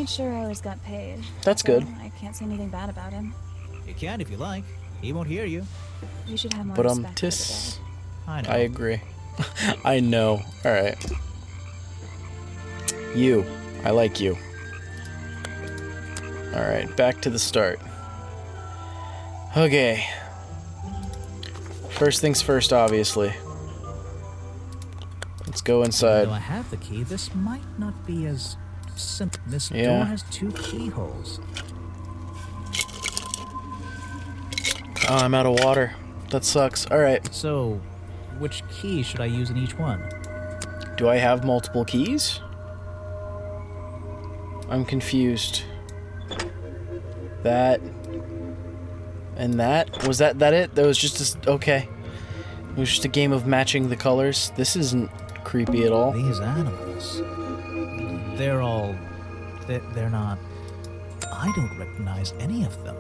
made sure I always got paid. That's so good. I can't say anything bad about him. You can if you like. He won't hear you. You should have more But respect for the tis. dead. I agree. I know. Alright. You. I like you. Alright, back to the start. Okay. First things first, obviously. Let's go inside. Though I have the key, this might not be as simple. This door has 2 keyholes. Oh, I'm out of water. That sucks. Alright. So, which key should I use in each one? Do I have multiple keys? I'm confused. That... And that? Was that it? That was just a... Okay. It was just a game of matching the colors. This isn't creepy at all. These animals... They're all... They're not... I don't recognize any of them.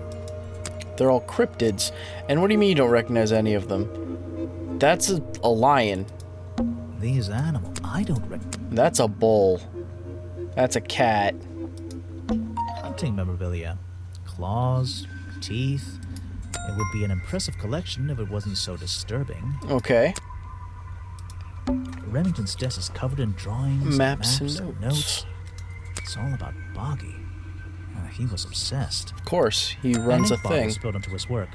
They're all cryptids. And what do you mean you don't recognize any of them? That's a lion. These animals... I don't recognize... That's a bull. That's a cat. Hunting memorabilia. Claws, teeth... It would be an impressive collection if it wasn't so disturbing. Okay. Remington's desk is covered in drawings, Maps and notes. It's all about Boggy. He was obsessed. Of course, he runs a thing. Spilled into his work.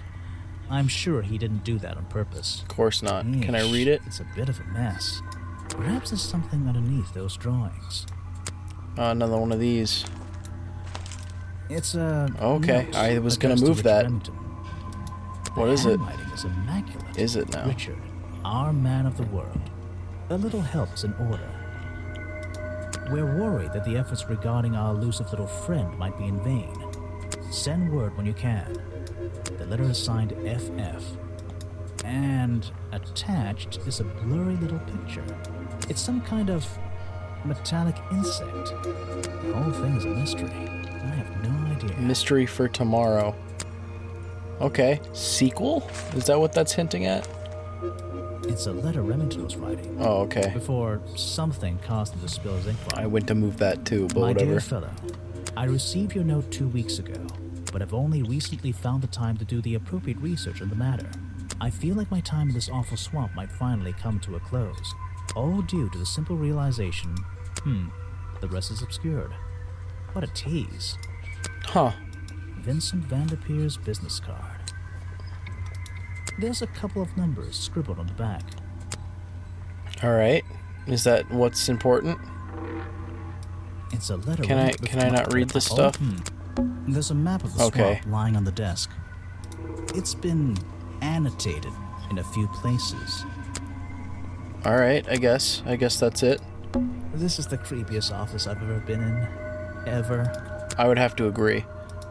I'm sure he didn't do that on purpose. Of course not. Eesh, Can I read it? It's a bit of a mess. Perhaps there's something underneath those drawings. Another one of these. It's a Okay, note I was gonna addressed to move Richard that. Remington. What is it? The handwriting is immaculate. Is it now? Richard, our man of the world. A little help is in order. We're worried that the efforts regarding our elusive little friend might be in vain. Send word when you can. The letter is signed FF. And attached is a blurry little picture. It's some kind of metallic insect. The whole thing is a mystery. I have no idea. Mystery for tomorrow. Okay. Sequel? Is that what that's hinting at? It's a letter Remington was writing. Oh, okay. Before something caused him to spill his ink bottle. I went to move that too, but My whatever. dear fellow, I received your note 2 weeks ago, but have only recently found the time to do the appropriate research on the matter. I feel like my time in this awful swamp might finally come to a close, all due to the simple realization, the rest is obscured. What a tease. Huh. Vincent Vanderpeer's business card. There's a couple of numbers scribbled on the back. Alright. Is that what's important? It's a letter. Can I not read this stuff? There's a map of the swamp lying on the desk. It's been annotated in a few places. Alright, I guess. I guess that's it. This is the creepiest office I've ever been in. Ever. I would have to agree.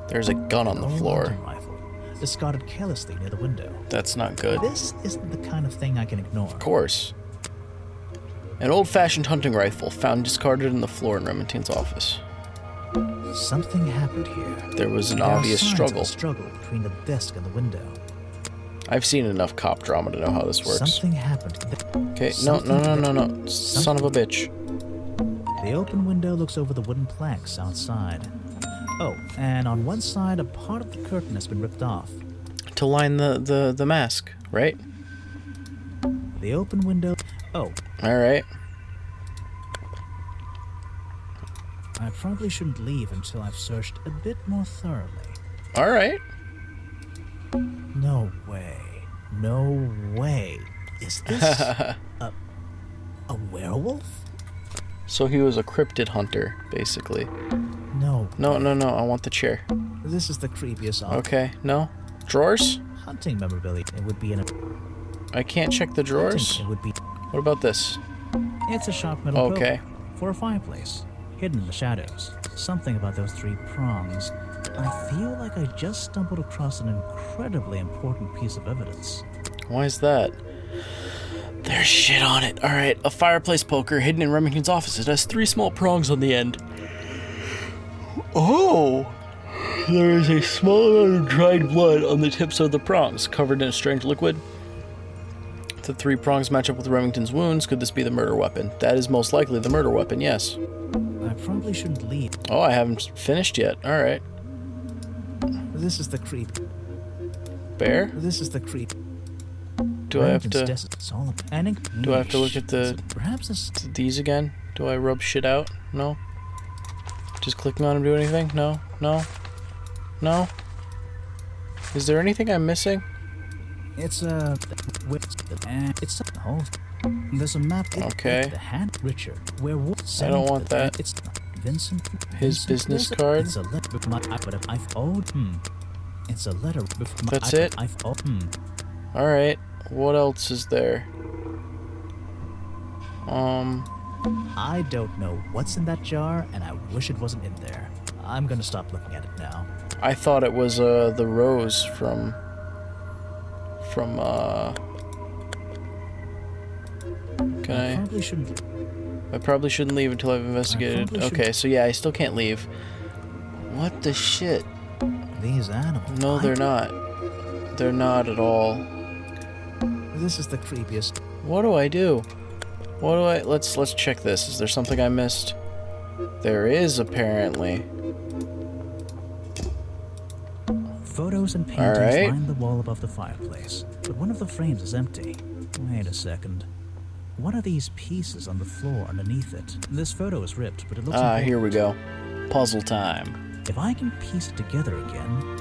There's a gun on the floor. Rifle, discarded carelessly near the window. That's not good. This isn't the kind of thing I can ignore. Of course. An old-fashioned hunting rifle found discarded in the floor in Remington's office. Something happened here. There was an obvious struggle. Struggle between the desk and the window. I've seen enough cop drama to know how this works. Something happened. Okay, no. Son of a bitch. The open window looks over the wooden planks outside. Oh, and on one side, a part of the curtain has been ripped off. To line the mask, right? The open window... Oh. Alright. I probably shouldn't leave until I've searched a bit more thoroughly. Alright. No way. No way. Is this a werewolf? So he was a cryptid hunter, basically. No. No, I want the chair. This is the creepiest office. Okay, no. Drawers? Hunting memorabilia. It would be in a... I can't check the drawers? It would be... What about this? It's a sharp metal okay. poke for a fireplace, hidden in the shadows. Something about those 3 prongs. I feel like I just stumbled across an incredibly important piece of evidence. Why is that? There's shit on it. Alright, a fireplace poker hidden in Remington's office. It has 3 small prongs on the end. Oh! There is a small amount of dried blood on the tips of the prongs, covered in a strange liquid. The 3 prongs match up with Remington's wounds. Could this be the murder weapon? That is most likely the murder weapon, yes. I probably shouldn't leave. Oh, I haven't finished yet. All right. This is the creep. Bear? This is the creep. Do I have to... Do I have to look at these again? Do I rub shit out? No? Just clicking on them do anything? No? No? No? Is there anything I'm missing? It's a... It's a... Oh, there's a map. Okay. The hand Richard. Where I don't want that. It's Vincent. His business card. It's a letter with my... It's a letter with my... That's it? Alright. What else is there? I don't know what's in that jar, and I wish it wasn't in there. I'm gonna stop looking at it now. I thought it was the rose from I probably shouldn't leave until I've investigated. Okay, so yeah, I still can't leave. What the shit? These animals. No, they're not. They're not at all. This is the creepiest. What do I do? What do I... Let's check this. Is there something I missed? There is, apparently. Photos and paintings line the wall above the fireplace, but one of the frames is empty. Wait a second. What are these pieces on the floor underneath it? This photo is ripped, but it looks important. Here we go. Puzzle time. If I can piece it together again,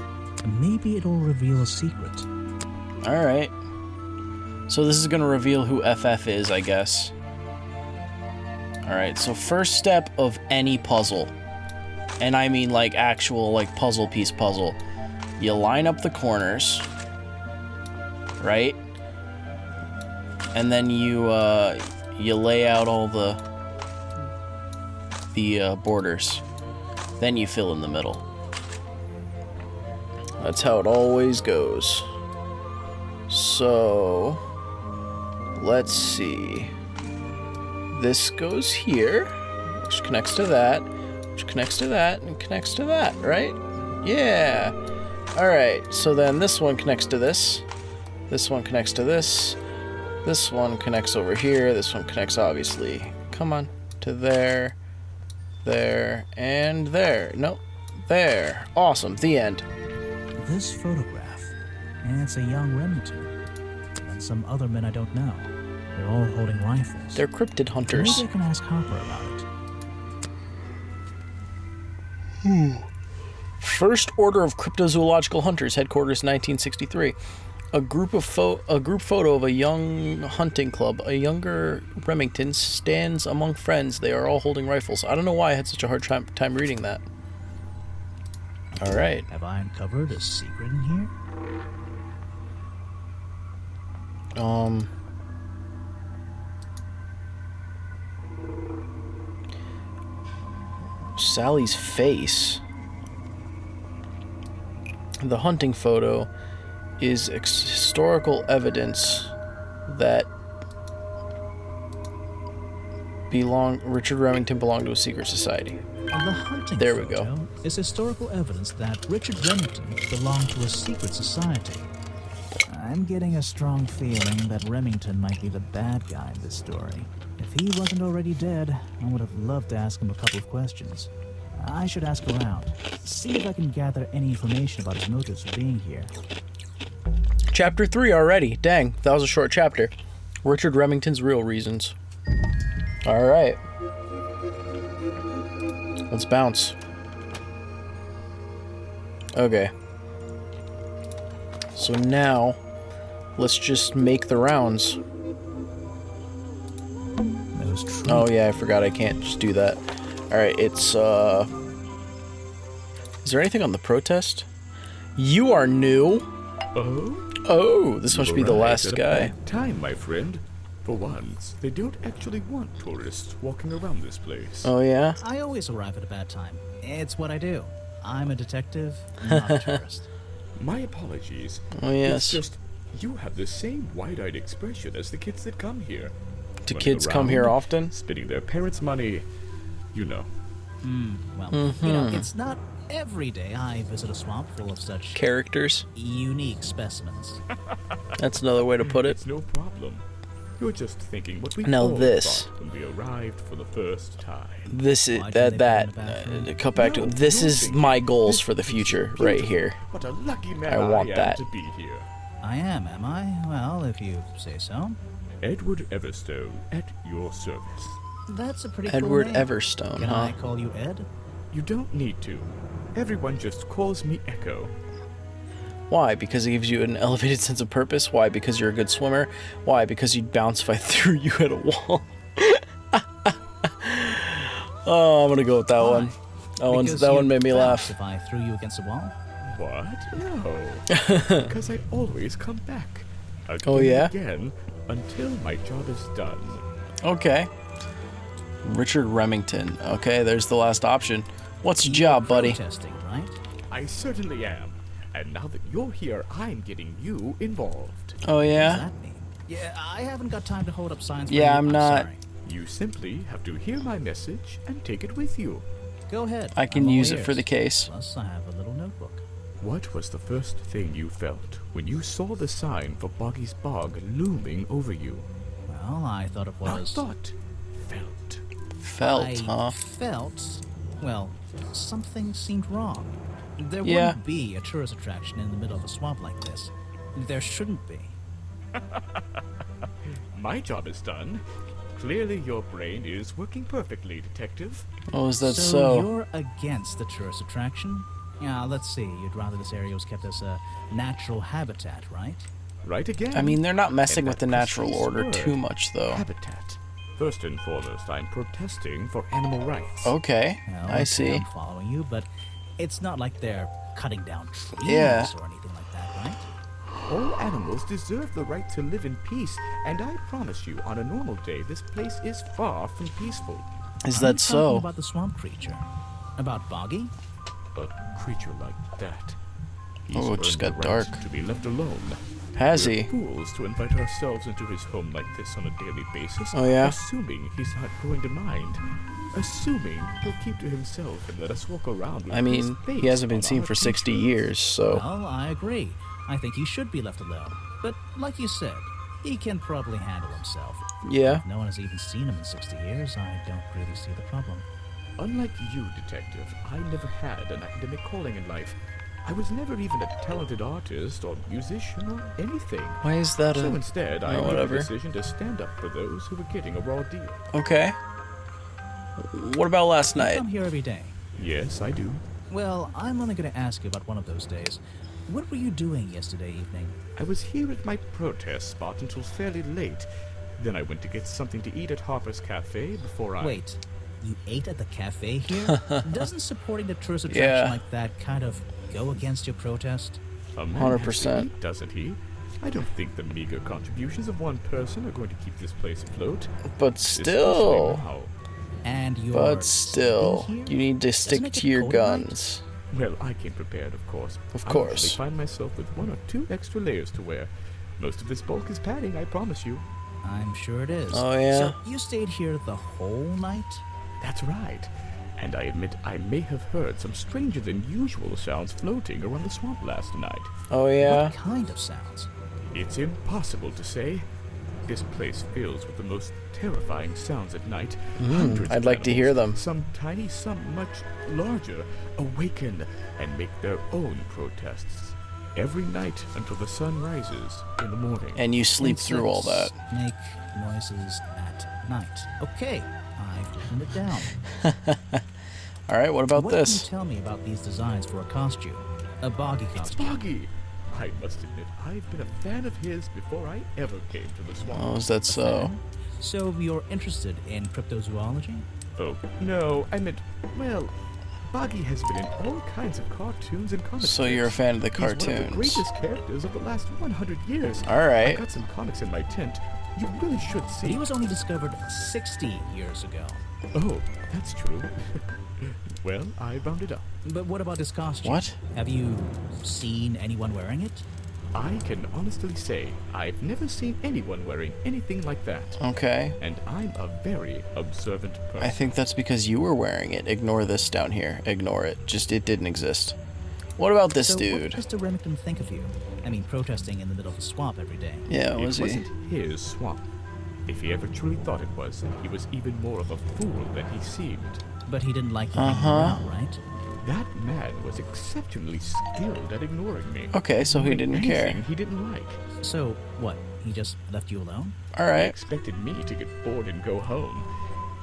maybe it'll reveal a secret. Alright. So this is going to reveal who FF is, I guess. Alright, so first step of any puzzle. And I mean like actual like puzzle piece puzzle. You line up the corners. Right? And then you lay out all the borders. Then you fill in the middle. That's how it always goes. So, let's see. This goes here, which connects to that, which connects to that, and connects to that, right? Yeah. Alright, so then this one connects to this. This one connects to this. This one connects over here. This one connects, obviously. Come on. To there. There. And there. Nope. There. Awesome. The end. This photograph. And it's a young Remington. And some other men I don't know. They're all holding rifles. They're cryptid hunters. Maybe I can ask Harper about it. First Order of Cryptozoological Hunters, headquarters 1963. A group photo of a young hunting club. A younger Remington stands among friends. They are all holding rifles. I don't know why I had such a hard time reading that. All right. Have I uncovered a secret in here? Sally's face. The hunting photo is historical evidence that Richard Remington belonged to a secret society. The hunting there we photo go. Is historical evidence that Richard Remington belonged to a secret society. I'm getting a strong feeling that Remington might be the bad guy in this story. If he wasn't already dead, I would have loved to ask him a couple of questions. I should ask around, see if I can gather any information about his motives for being here. Chapter 3 already. Dang, that was a short chapter. Richard Remington's real reasons. Alright. Let's bounce. Okay. So now, let's just make the rounds. Oh yeah, I forgot I can't just do that. Alright, it's, Is there anything on the protest? You are new? Oh, this must be the last guy. Time, my friend. For once, they don't actually want tourists walking around this place. Oh yeah? I always arrive at a bad time. It's what I do. I'm a detective, not a tourist. My apologies. Oh yes. It's just, you have the same wide-eyed expression as the kids that come here. Do Running kids come around, here often? Spending their parents' money, you know. Well, you know, it's not every day I visit a swamp full of such Characters? unique specimens. That's another way to put it. It's no problem. You're just thinking what we Now all this. thought when we arrived for the first time. This is Why didn't they put it in the bathroom? cut back to No, this you're is thinking, my goals "This for the place is future right beautiful. here. What a lucky man I want am that. to be here. I am I? Well, if you say so. Edward Everstone, at your service. That's a pretty Edward cool name. Everstone, Can huh? I call you Ed? You don't need to. Everyone just calls me Echo. Why? Because it gives you an elevated sense of purpose? Why? Because you're a good swimmer? Why? Because you'd bounce if I threw you at a wall? Oh, I'm gonna go with that Why? one. Because That one you'd made me bounce laugh. If I threw you against a wall? What? No. Because I always come back. Again Oh, yeah? and again, until my job is done. Okay. Richard Remington. Okay, there's the last option. What's your job, buddy? Protesting, right? I certainly am. And now that you're here, I'm getting you involved. Oh, What does yeah? that mean? Yeah, I haven't got time to hold up signs for Yeah, you. I'm not. Sorry. You simply have to hear my message and take it with you. Go ahead. I can I'm all use it for ears. the case. Plus, I have a little notebook. What was the first thing you felt when you saw the sign for Boggy's Bog looming over you? Well, I thought it Not was... thought, felt. Felt, I huh? felt... Well, something seemed wrong. There Yeah. wouldn't be a tourist attraction in the middle of a swamp like this. There shouldn't be. My job is done. Clearly your brain is working perfectly, Detective. Oh, is that so? You're against the tourist attraction? Yeah, let's see. You'd rather this area was kept as a natural habitat, right? Right again. I mean, they're not messing And with the that natural precise order word, too much, though. Habitat. First and foremost, I'm protesting for animal rights. Okay, Well, I okay, see. I'm following you, but it's not like they're cutting down trees Yeah. or anything like that, right? All animals deserve the right to live in peace, and I promise you, on a normal day, this place is far from peaceful. Is I'm that talking so? about the swamp creature. About Boggy? A creature like that. He's Oh, it just earned got the right dark. to be left alone. Has We're he? fools to invite ourselves into his home like this on a daily basis. Oh, yeah? Assuming he's not going to mind. Assuming he'll keep to himself and let us walk around with I mean, his face he hasn't been on seen our for 60 t-shirts. years, so... Well, I agree. I think he should be left alone. But like you said, he can probably handle himself. Yeah. If no one has even seen him in 60 years, I don't really see the problem. Unlike you, Detective, I never had an academic calling in life. I was never even a talented artist or musician or anything. Why is that So a... instead, I Oh, made whatever. the decision to stand up for those who were getting a raw deal. Okay. What about last You night? come here every day. Yes, I do. Well, I'm only going to ask you about one of those days. What were you doing yesterday evening? I was here at my protest spot until fairly late. Then I went to get something to eat at Harper's Cafe before I... Wait, you ate at the cafe here? Doesn't supporting the tourist attraction Yeah. like that kind of go against your protest? A man has to 100%. eat, doesn't he? I don't think the meager contributions of one person are going to keep this place afloat. But Especially still... now. And you're But still, sleeping here? you need to Doesn't stick it to get your cold at night? guns. Well, I came prepared, of course. Of I course. usually find myself with 1 or 2 extra layers to wear. Most of this bulk is padding, I promise you. I'm sure it is. Oh, yeah? So you stayed here the whole night? That's right. And I admit I may have heard some stranger than usual sounds floating around the swamp last night. Oh, yeah? What kind of sounds? It's impossible to say. This place fills with the most terrifying sounds at night. Hundreds I'd of like to hear animals, them. Some tiny, some much larger, awaken and make their own protests. Every night until the sun rises in the morning. And you sleep through all that. Insects make noises at night. Okay, I've written it down. Alright, what about What this? can you tell me about these designs for a costume? A Boggy It's costume. Boggy! I must admit, I've been a fan of his before I ever came to the swamp. Oh, is that so? So you're interested in cryptozoology? Oh, no, I meant, well, Boggy has been in all kinds of cartoons and comic So you're a strips. fan of the He's one of the cartoons. greatest characters of the last 100 years. Alright. I've got some comics in my tent. You really should see. He was only discovered 60 years ago. Oh, that's true. Well, I rounded up. But what about his costume? What? Have you seen anyone wearing it? I can honestly say I've never seen anyone wearing anything like that. Okay. And I'm a very observant person. I think that's because you were wearing it. Ignore this down here. Ignore it. Just, it didn't exist. What about this So what dude? does Mr. Remington think of you? I mean, protesting in the middle of a swamp every day. Yeah, It was he? wasn't his swamp. If he ever truly thought it was, he was even more of a fool than he seemed. But he didn't like you hanging around, right? That man was exceptionally skilled at ignoring me. Okay, so he didn't care. Anything he didn't like. So, what? He just left you alone? He Alright. expected me to get bored and go home.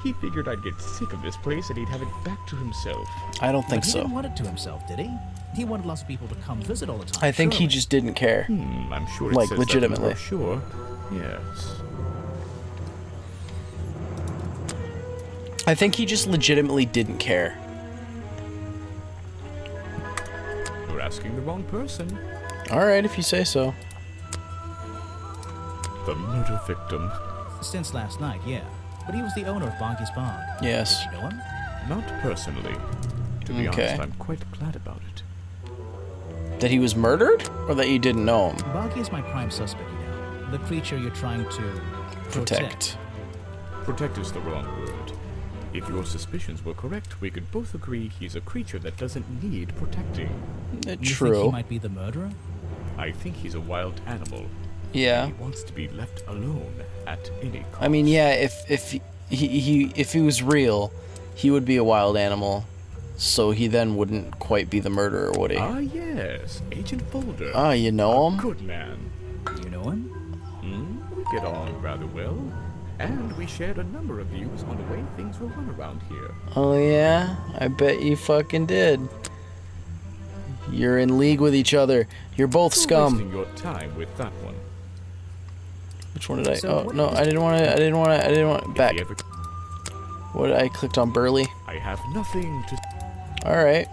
He figured I'd get sick of this place and he'd have it back to himself. I don't think But he so. didn't want it to himself, did he? He wanted lots of people to come visit all the time. I think he surely. just didn't care. I'm sure it Like, says legitimately. that in the brochure. Yes. I think he just legitimately didn't care. You're asking the wrong person. Alright, if you say so. The murder victim. Since last night, yeah. But he was the owner of Boggy's Bog. Yes. Did you know him? Not personally. To be Okay. honest, I'm quite glad about it. That he was murdered? Or that you didn't know him? Boggy is my prime suspect, you know. The creature you're trying to Protect. Protect is the wrong word. If your suspicions were correct, we could both agree he's a creature that doesn't need protecting. You think he True. might be the murderer? I think he's a wild animal. Yeah. He wants to be left alone at any cost. I mean, yeah, if he was real, he would be a wild animal. So he then wouldn't quite be the murderer, would he? Ah, yes. Agent Folder. Ah, you know him? Good man. You know him? We get on rather well. And we shared a number of views on the way things were run around here. Oh yeah? I bet you fucking did. You're in league with each other. You're both You're scum. wasting your time with that one. Which one did I? So Oh what no, is- I didn't want to. If Back. he ever- What? I clicked on Burley. I have nothing to... All right.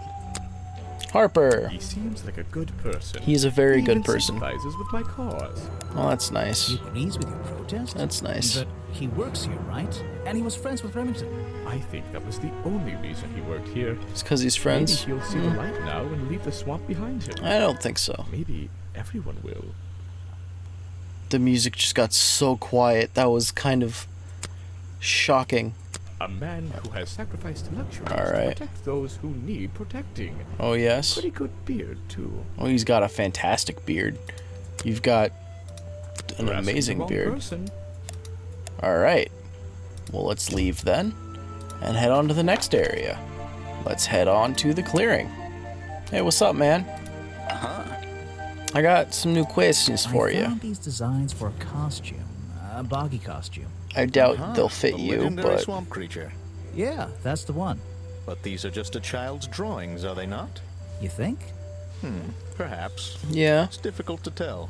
Harper. He seems like a good person. He's a very He good even person. sympathizes with my cause. Oh, that's nice. He agrees with your protest? That's nice. But he works here, right? And he was friends with Remington. I think that was the only reason he worked here. It's because he's friends. Maybe he'll see the light now and leave the swamp behind him. I don't think so. Maybe everyone will. The music just got so quiet. That was kind of shocking. A man who has sacrificed luxuries All to right. protect those who need protecting. Oh yes. Pretty good beard, too. Oh, he's got a fantastic beard. You've got an You're asking the amazing wrong beard. person. All right. Well, let's leave then and head on to the next area. Let's head on to the clearing. Hey, what's up, man? I got some new questions for I you. found these designs for a costume. A Boggy costume. I doubt they'll fit the you, legendary but swamp creature. Yeah, that's the one. But these are just a child's drawings, are they not? You think? Perhaps. yeah. It's difficult to tell.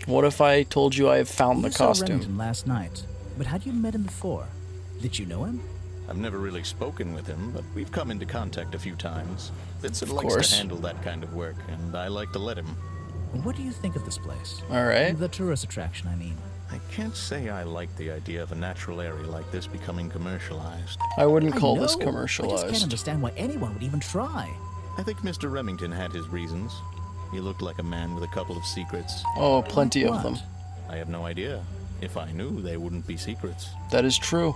What if I told you I have found the You saw costume? Remington last night, but had you met him before? Did you know him? I've never really spoken with him, but we've come into contact a few times. Vincent likes course. to handle that kind of work, and I like to let him. What do you think of this place? All right. The tourist attraction, I mean. I can't say I like the idea of a natural area like this becoming commercialized. I wouldn't I call this know. I just can't commercialized. understand why anyone would even try. I think Mr. Remington had his reasons. He looked like a man with a couple of secrets. Oh, plenty Like of them. what? I have no idea. If I knew, they wouldn't be secrets. That is true.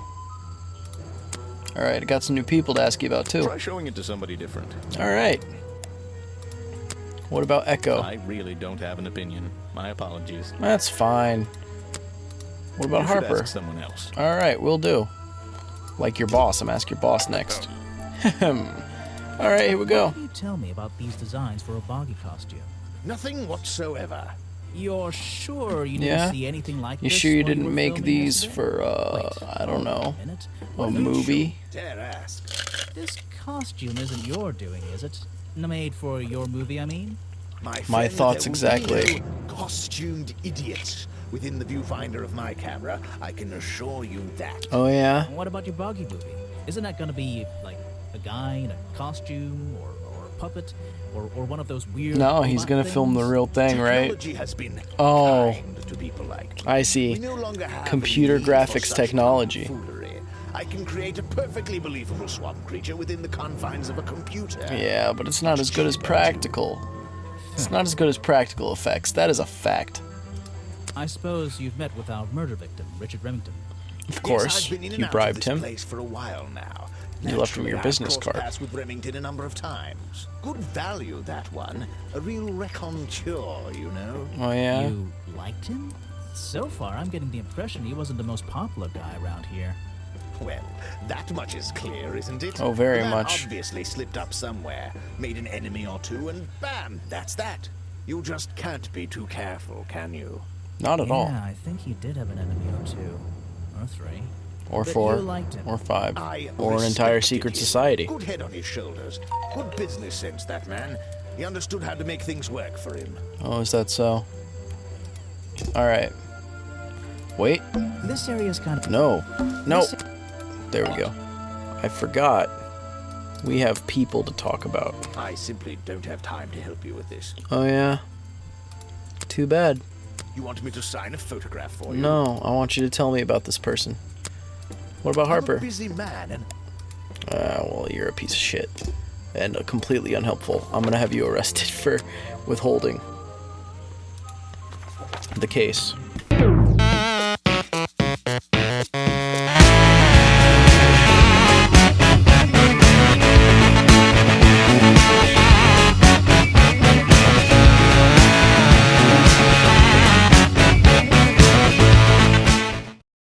All right, I got some new people to ask you about too. Try showing it to somebody different. All right. What about Echo? I really don't have an opinion. My apologies. That's fine. What about You should Harper? ask someone else. All right, we'll do. Like your boss. I'm ask your boss next. All right, here we go. What can you tell me about these designs for a Boggy costume? Nothing whatsoever. You're sure you didn't Yeah? see anything like You this sure you while didn't were make filming these yesterday? for Wait, I don't know, a minute. a movie? Dare ask. This costume isn't your doing, is it? Made for your movie, I mean? My My friend, thoughts there will exactly. be no costumed idiots within the viewfinder of my camera. I can assure you that. Oh yeah. What about your Boggy movie? Isn't that gonna be like a guy in a costume or a puppet or one of those weird? No, he's robot gonna film the things? real thing, right? Technology has been Oh. kind to people like me. I We see. no longer have Computer a need for graphics such technology. tomfoolery. I can create a perfectly believable swamp creature within the confines of a computer. Yeah, but it's not as good as practical. It's not as good as practical effects. That is a fact. I suppose you've met with our murder victim, Richard Remington. Of Yes, course, I've been in and you out bribed of this him. place for a while now. You left him Naturally, your I've business crossed card. paths with Remington a number of times. Good value, that one. A real raconteur, you know. Oh yeah. You liked him? So far, I'm getting the impression he wasn't the most popular guy around here. Well, that much is clear, isn't it? Oh, very The man much. obviously slipped up somewhere, made an enemy or two, and bam, that's that. You just can't be too careful, can you? Not at all. Yeah, I think he did have an enemy or two. Or three. Or But 4. you liked him. Or 5. I Or an respect entire secret Gideon. society. Good head on his shoulders. Good business sense, that man. He understood how to make things work for him. Oh, is that so? Alright. Wait. This area's kind of... No. No. There we go. I forgot. We have people to talk about. I simply don't have time to help you with this. Oh, yeah. Too bad. You want me to sign a photograph for you? No, I want you to tell me about this person. What about I'm Harper? a busy man, and Well, you're a piece of shit. And completely unhelpful. I'm gonna have you arrested for withholding the case.